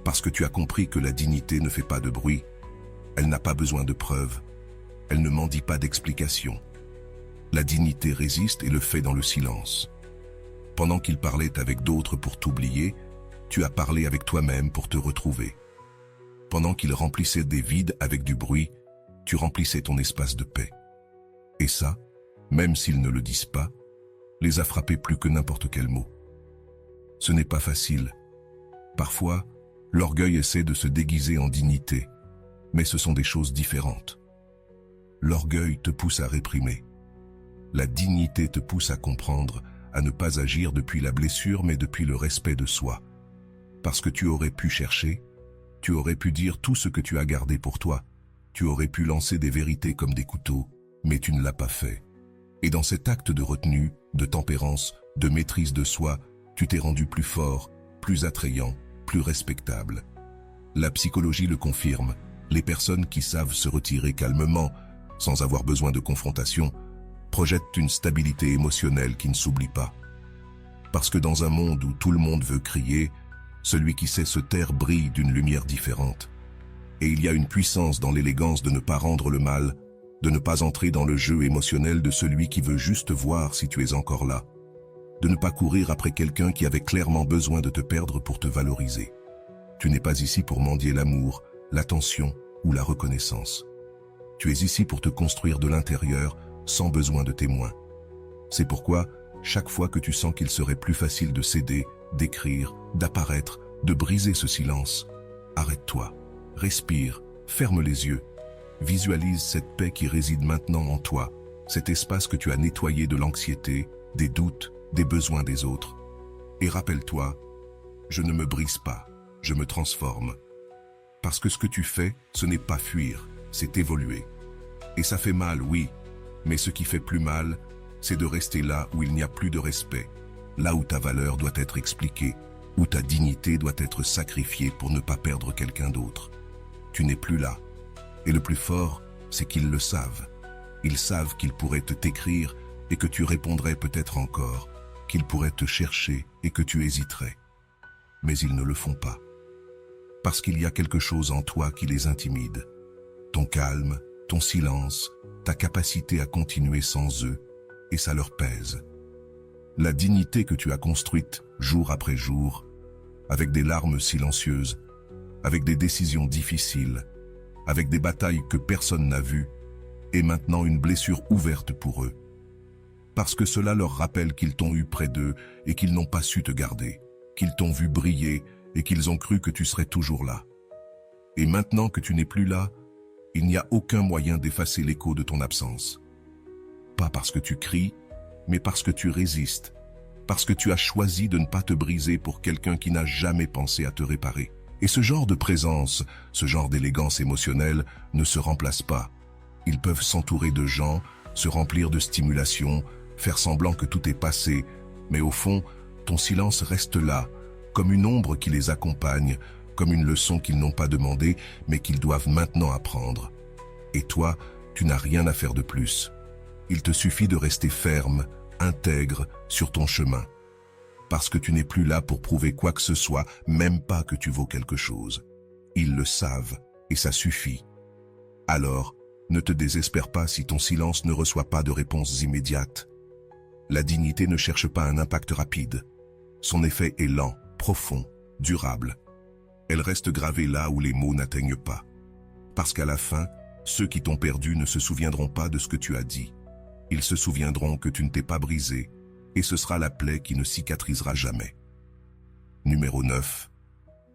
Parce que tu as compris que la dignité ne fait pas de bruit, elle n'a pas besoin de preuves, elle ne mendie pas d'explications. La dignité résiste et le fait dans le silence. Pendant qu'ils parlaient avec d'autres pour t'oublier, tu as parlé avec toi-même pour te retrouver. Pendant qu'ils remplissaient des vides avec du bruit, tu remplissais ton espace de paix. Et ça, même s'ils ne le disent pas, les a frappés plus que n'importe quel mot. Ce n'est pas facile. Parfois, l'orgueil essaie de se déguiser en dignité, mais ce sont des choses différentes. L'orgueil te pousse à réprimer. La dignité te pousse à comprendre, à ne pas agir depuis la blessure mais depuis le respect de soi. Parce que tu aurais pu chercher, tu aurais pu dire tout ce que tu as gardé pour toi, tu aurais pu lancer des vérités comme des couteaux, mais tu ne l'as pas fait. Et dans cet acte de retenue, de tempérance, de maîtrise de soi, tu t'es rendu plus fort, plus attrayant, plus respectable. La psychologie le confirme, les personnes qui savent se retirer calmement, sans avoir besoin de confrontation, projettent une stabilité émotionnelle qui ne s'oublie pas. Parce que dans un monde où tout le monde veut crier, celui qui sait se taire brille d'une lumière différente. Et il y a une puissance dans l'élégance de ne pas rendre le mal, de ne pas entrer dans le jeu émotionnel de celui qui veut juste voir si tu es encore là, de ne pas courir après quelqu'un qui avait clairement besoin de te perdre pour te valoriser. Tu n'es pas ici pour mendier l'amour, l'attention ou la reconnaissance. Tu es ici pour te construire de l'intérieur sans besoin de témoins. C'est pourquoi, chaque fois que tu sens qu'il serait plus facile de céder, d'écrire, d'apparaître, de briser ce silence, arrête-toi, respire, ferme les yeux, visualise cette paix qui réside maintenant en toi, cet espace que tu as nettoyé de l'anxiété, des doutes, des besoins des autres. Et rappelle-toi, Je ne me brise pas, je me transforme. Parce que ce que tu fais, ce n'est pas fuir, c'est évoluer. Et ça fait mal, oui, mais ce qui fait plus mal, c'est de rester là où il n'y a plus de respect, là où ta valeur doit être expliquée, où ta dignité doit être sacrifiée pour ne pas perdre quelqu'un d'autre. Tu n'es plus là. Et le plus fort, c'est qu'ils le savent. Ils savent qu'ils pourraient t'écrire et que tu répondrais peut-être encore, qu'ils pourraient te chercher et que tu hésiterais. Mais ils ne le font pas. Parce qu'il y a quelque chose en toi qui les intimide. Ton calme, ton silence, ta capacité à continuer sans eux, et ça leur pèse. La dignité que tu as construite jour après jour, avec des larmes silencieuses, avec des décisions difficiles, avec des batailles que personne n'a vues, est maintenant une blessure ouverte pour eux. Parce que cela leur rappelle qu'ils t'ont eu près d'eux et qu'ils n'ont pas su te garder, qu'ils t'ont vu briller et qu'ils ont cru que tu serais toujours là. Et maintenant que tu n'es plus là, il n'y a aucun moyen d'effacer l'écho de ton absence. Pas parce que tu cries, mais parce que tu résistes, parce que tu as choisi de ne pas te briser pour quelqu'un qui n'a jamais pensé à te réparer. Et ce genre de présence, ce genre d'élégance émotionnelle ne se remplace pas. Ils peuvent s'entourer de gens, se remplir de stimulation, faire semblant que tout est passé, mais au fond, ton silence reste là, comme une ombre qui les accompagne, comme une leçon qu'ils n'ont pas demandée, mais qu'ils doivent maintenant apprendre. Et toi, tu n'as rien à faire de plus. Il te suffit de rester ferme, intègre, sur ton chemin. Parce que tu n'es plus là pour prouver quoi que ce soit, même pas que tu vaux quelque chose. Ils le savent, et ça suffit. Alors, ne te désespère pas si ton silence ne reçoit pas de réponse immédiate. La dignité ne cherche pas un impact rapide. Son effet est lent, profond, durable. Elle reste gravée là où les mots n'atteignent pas. Parce qu'à la fin, ceux qui t'ont perdu ne se souviendront pas de ce que tu as dit. Ils se souviendront que tu ne t'es pas brisé, et ce sera la plaie qui ne cicatrisera jamais. Numéro 9.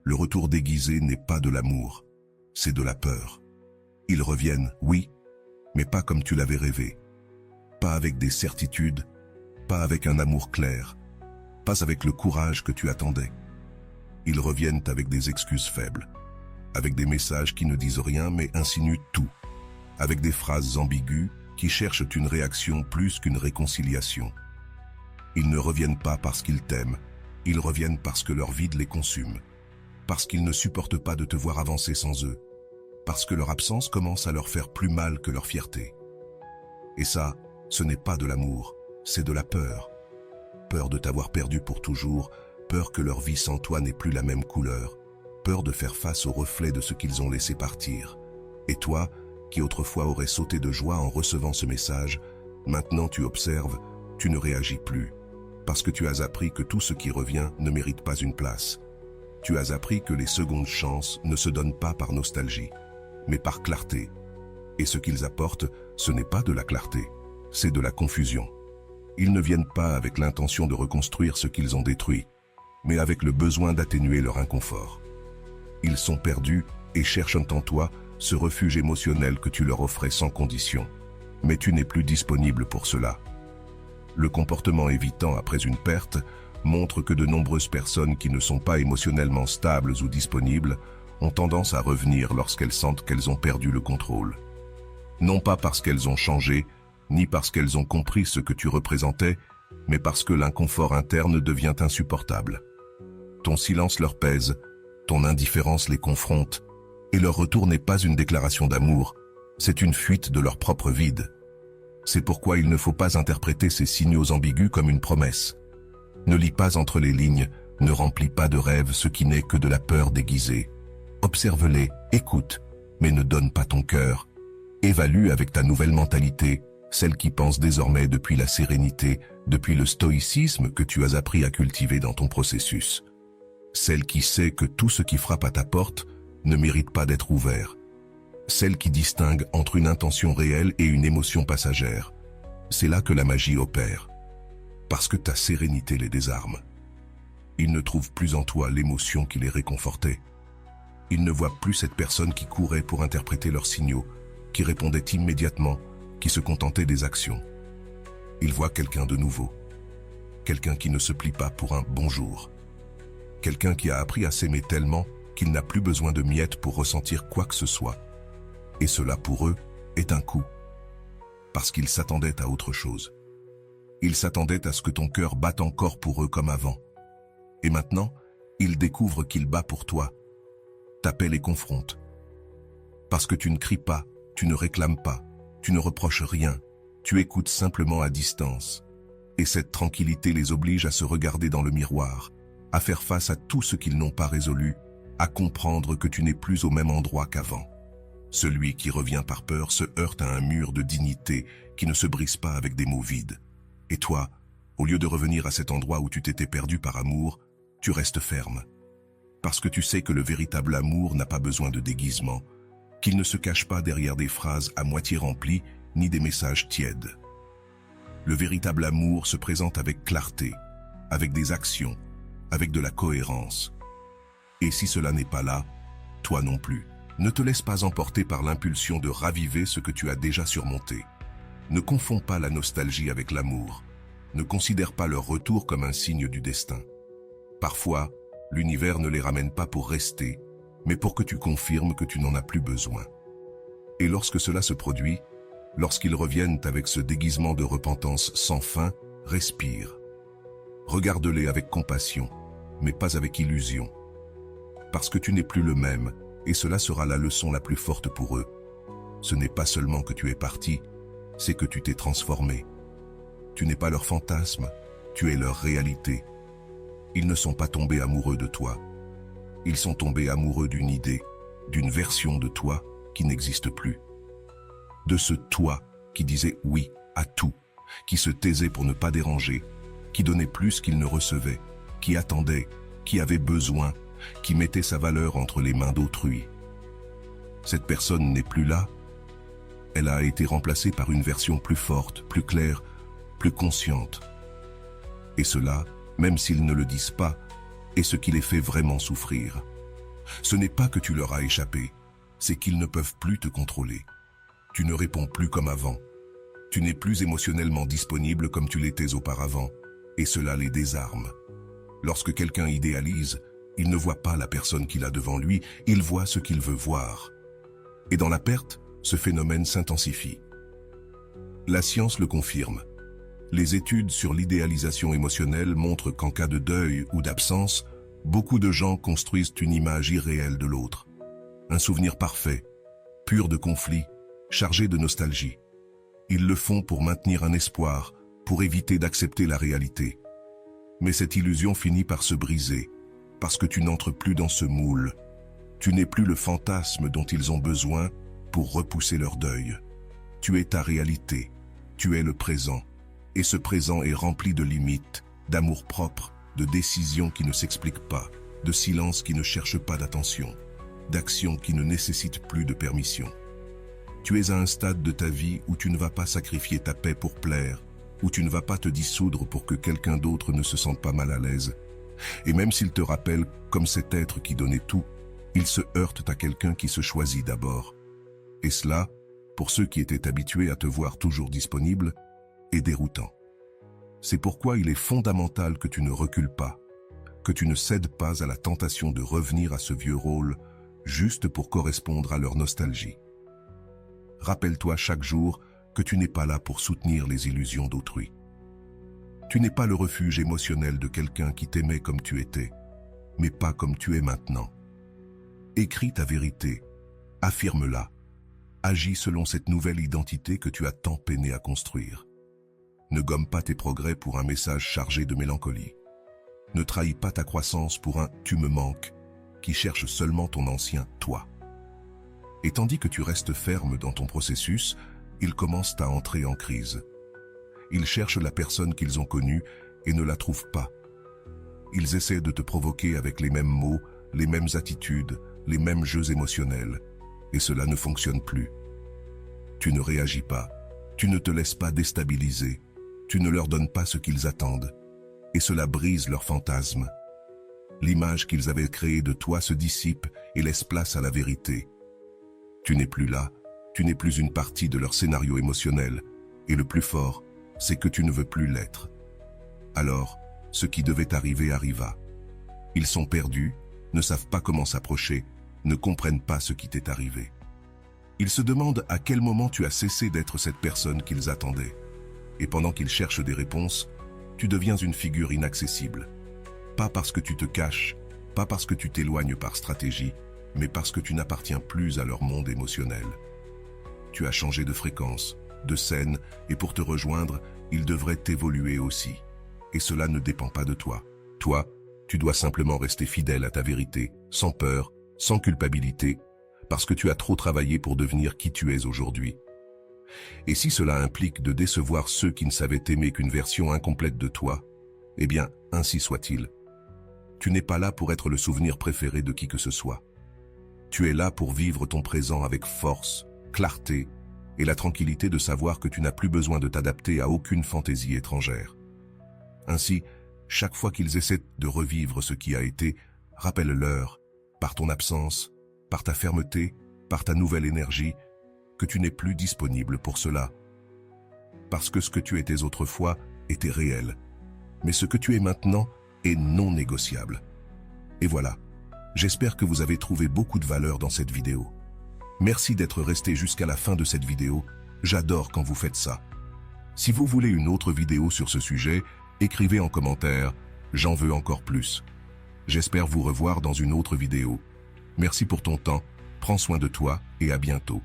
Le retour déguisé n'est pas de l'amour, c'est de la peur. Ils reviennent, oui, mais pas comme tu l'avais rêvé. Pas avec des certitudes, pas avec un amour clair, pas avec le courage que tu attendais. Ils reviennent avec des excuses faibles, avec des messages qui ne disent rien mais insinuent tout, avec des phrases ambiguës qui cherchent une réaction plus qu'une réconciliation. Ils ne reviennent pas parce qu'ils t'aiment, ils reviennent parce que leur vide les consume, parce qu'ils ne supportent pas de te voir avancer sans eux, parce que leur absence commence à leur faire plus mal que leur fierté. Et ça, ce n'est pas de l'amour, c'est de la peur. Peur de t'avoir perdu pour toujours, peur que leur vie sans toi n'ait plus la même couleur, peur de faire face au reflet de ce qu'ils ont laissé partir. Et toi, qui autrefois aurais sauté de joie en recevant ce message, maintenant tu observes, tu ne réagis plus, parce que tu as appris que tout ce qui revient ne mérite pas une place. Tu as appris que les secondes chances ne se donnent pas par nostalgie, mais par clarté. Et ce qu'ils apportent, ce n'est pas de la clarté, c'est de la confusion. Ils ne viennent pas avec l'intention de reconstruire ce qu'ils ont détruit, mais avec le besoin d'atténuer leur inconfort. Ils sont perdus et cherchent en toi ce refuge émotionnel que tu leur offrais sans condition. Mais tu n'es plus disponible pour cela. Le comportement évitant après une perte montre que de nombreuses personnes qui ne sont pas émotionnellement stables ou disponibles ont tendance à revenir lorsqu'elles sentent qu'elles ont perdu le contrôle. Non pas parce qu'elles ont changé, ni parce qu'elles ont compris ce que tu représentais, mais parce que l'inconfort interne devient insupportable. Ton silence leur pèse, ton indifférence les confronte, et leur retour n'est pas une déclaration d'amour, c'est une fuite de leur propre vide. C'est pourquoi il ne faut pas interpréter ces signaux ambigus comme une promesse. Ne lis pas entre les lignes, ne remplis pas de rêves ce qui n'est que de la peur déguisée. Observe-les, écoute, mais ne donne pas ton cœur. Évalue avec ta nouvelle mentalité, celle qui pense désormais depuis la sérénité, depuis le stoïcisme que tu as appris à cultiver dans ton processus. Celle qui sait que tout ce qui frappe à ta porte ne mérite pas d'être ouvert. Celle qui distingue entre une intention réelle et une émotion passagère. C'est là que la magie opère. Parce que ta sérénité les désarme. Ils ne trouvent plus en toi l'émotion qui les réconfortait. Ils ne voient plus cette personne qui courait pour interpréter leurs signaux, qui répondait immédiatement, qui se contentait des actions. Ils voient quelqu'un de nouveau. Quelqu'un qui ne se plie pas pour un bonjour. Quelqu'un qui a appris à s'aimer tellement qu'il n'a plus besoin de miettes pour ressentir quoi que ce soit. Et cela, pour eux, est un coup. Parce qu'ils s'attendaient à autre chose. Ils s'attendaient à ce que ton cœur batte encore pour eux comme avant. Et maintenant, ils découvrent qu'il bat pour toi. T'appelle et confronte. Parce que tu ne cries pas, tu ne réclames pas, tu ne reproches rien, tu écoutes simplement à distance. Et cette tranquillité les oblige à se regarder dans le miroir, à faire face à tout ce qu'ils n'ont pas résolu, à comprendre que tu n'es plus au même endroit qu'avant. Celui qui revient par peur se heurte à un mur de dignité qui ne se brise pas avec des mots vides. Et toi, au lieu de revenir à cet endroit où tu t'étais perdu par amour, tu restes ferme. Parce que tu sais que le véritable amour n'a pas besoin de déguisement, qu'il ne se cache pas derrière des phrases à moitié remplies ni des messages tièdes. Le véritable amour se présente avec clarté, avec des actions, avec de la cohérence. Et si cela n'est pas là, toi non plus. Ne te laisse pas emporter par l'impulsion de raviver ce que tu as déjà surmonté. Ne confonds pas la nostalgie avec l'amour. Ne considère pas leur retour comme un signe du destin. Parfois, l'univers ne les ramène pas pour rester, mais pour que tu confirmes que tu n'en as plus besoin. Et lorsque cela se produit, lorsqu'ils reviennent avec ce déguisement de repentance sans fin, respire. Regarde-les avec compassion, mais pas avec illusion. Parce que tu n'es plus le même, et cela sera la leçon la plus forte pour eux. Ce n'est pas seulement que tu es parti, c'est que tu t'es transformé. Tu n'es pas leur fantasme, tu es leur réalité. Ils ne sont pas tombés amoureux de toi. Ils sont tombés amoureux d'une idée, d'une version de toi qui n'existe plus. De ce toi qui disait oui à tout, qui se taisait pour ne pas déranger, qui donnait plus qu'il ne recevait, qui attendait, qui avait besoin, qui mettait sa valeur entre les mains d'autrui. Cette personne n'est plus là. Elle a été remplacée par une version plus forte, plus claire, plus consciente. Et cela, même s'ils ne le disent pas, est ce qui les fait vraiment souffrir. Ce n'est pas que tu leur as échappé, c'est qu'ils ne peuvent plus te contrôler. Tu ne réponds plus comme avant. Tu n'es plus émotionnellement disponible comme tu l'étais auparavant, et cela les désarme. Lorsque quelqu'un idéalise, il ne voit pas la personne qu'il a devant lui, il voit ce qu'il veut voir. Et dans la perte, ce phénomène s'intensifie. La science le confirme. Les études sur l'idéalisation émotionnelle montrent qu'en cas de deuil ou d'absence, beaucoup de gens construisent une image irréelle de l'autre. Un souvenir parfait, pur de conflits, chargé de nostalgie. Ils le font pour maintenir un espoir, pour éviter d'accepter la réalité. Mais cette illusion finit par se briser, parce que tu n'entres plus dans ce moule. Tu n'es plus le fantasme dont ils ont besoin pour repousser leur deuil. Tu es ta réalité, tu es le présent. Et ce présent est rempli de limites, d'amour-propre, de décisions qui ne s'expliquent pas, de silences qui ne cherchent pas d'attention, d'actions qui ne nécessitent plus de permission. Tu es à un stade de ta vie où tu ne vas pas sacrifier ta paix pour plaire, où tu ne vas pas te dissoudre pour que quelqu'un d'autre ne se sente pas mal à l'aise. Et même s'il te rappelle comme cet être qui donnait tout, il se heurte à quelqu'un qui se choisit d'abord. Et cela, pour ceux qui étaient habitués à te voir toujours disponible, est déroutant. C'est pourquoi il est fondamental que tu ne recules pas, que tu ne cèdes pas à la tentation de revenir à ce vieux rôle juste pour correspondre à leur nostalgie. Rappelle-toi chaque jour que tu n'es pas là pour soutenir les illusions d'autrui. Tu n'es pas le refuge émotionnel de quelqu'un qui t'aimait comme tu étais, mais pas comme tu es maintenant. Écris ta vérité, affirme-la, agis selon cette nouvelle identité que tu as tant peiné à construire. Ne gomme pas tes progrès pour un message chargé de mélancolie. Ne trahis pas ta croissance pour un « tu me manques » qui cherche seulement ton ancien « toi ». Et tandis que tu restes ferme dans ton processus, ils commencent à entrer en crise. Ils cherchent la personne qu'ils ont connue et ne la trouvent pas. Ils essaient de te provoquer avec les mêmes mots, les mêmes attitudes, les mêmes jeux émotionnels. Et cela ne fonctionne plus. Tu ne réagis pas, tu ne te laisses pas déstabiliser, tu ne leur donnes pas ce qu'ils attendent. Et cela brise leur fantasme. L'image qu'ils avaient créée de toi se dissipe et laisse place à la vérité. Tu n'es plus là, tu n'es plus une partie de leur scénario émotionnel. Et le plus fort, c'est que tu ne veux plus l'être. Alors, ce qui devait arriver arriva. Ils sont perdus, ne savent pas comment s'approcher, ne comprennent pas ce qui t'est arrivé. Ils se demandent à quel moment tu as cessé d'être cette personne qu'ils attendaient. Et pendant qu'ils cherchent des réponses, tu deviens une figure inaccessible. Pas parce que tu te caches, pas parce que tu t'éloignes par stratégie, mais parce que tu n'appartiens plus à leur monde émotionnel. Tu as changé de fréquence, de scène, et pour te rejoindre, ils devraient évoluer aussi. Et cela ne dépend pas de toi. Toi, tu dois simplement rester fidèle à ta vérité, sans peur, sans culpabilité, parce que tu as trop travaillé pour devenir qui tu es aujourd'hui. Et si cela implique de décevoir ceux qui ne savaient aimer qu'une version incomplète de toi, eh bien, ainsi soit-il. Tu n'es pas là pour être le souvenir préféré de qui que ce soit. Tu es là pour vivre ton présent avec force, clarté et la tranquillité de savoir que tu n'as plus besoin de t'adapter à aucune fantaisie étrangère. Ainsi, chaque fois qu'ils essaient de revivre ce qui a été, rappelle-leur, par ton absence, par ta fermeté, par ta nouvelle énergie, que tu n'es plus disponible pour cela. Parce que ce que tu étais autrefois était réel, mais ce que tu es maintenant est non négociable. Et voilà, j'espère que vous avez trouvé beaucoup de valeur dans cette vidéo. Merci d'être resté jusqu'à la fin de cette vidéo, j'adore quand vous faites ça. Si vous voulez une autre vidéo sur ce sujet, écrivez en commentaire « J'en veux encore plus ». J'espère vous revoir dans une autre vidéo. Merci pour ton temps, prends soin de toi et à bientôt.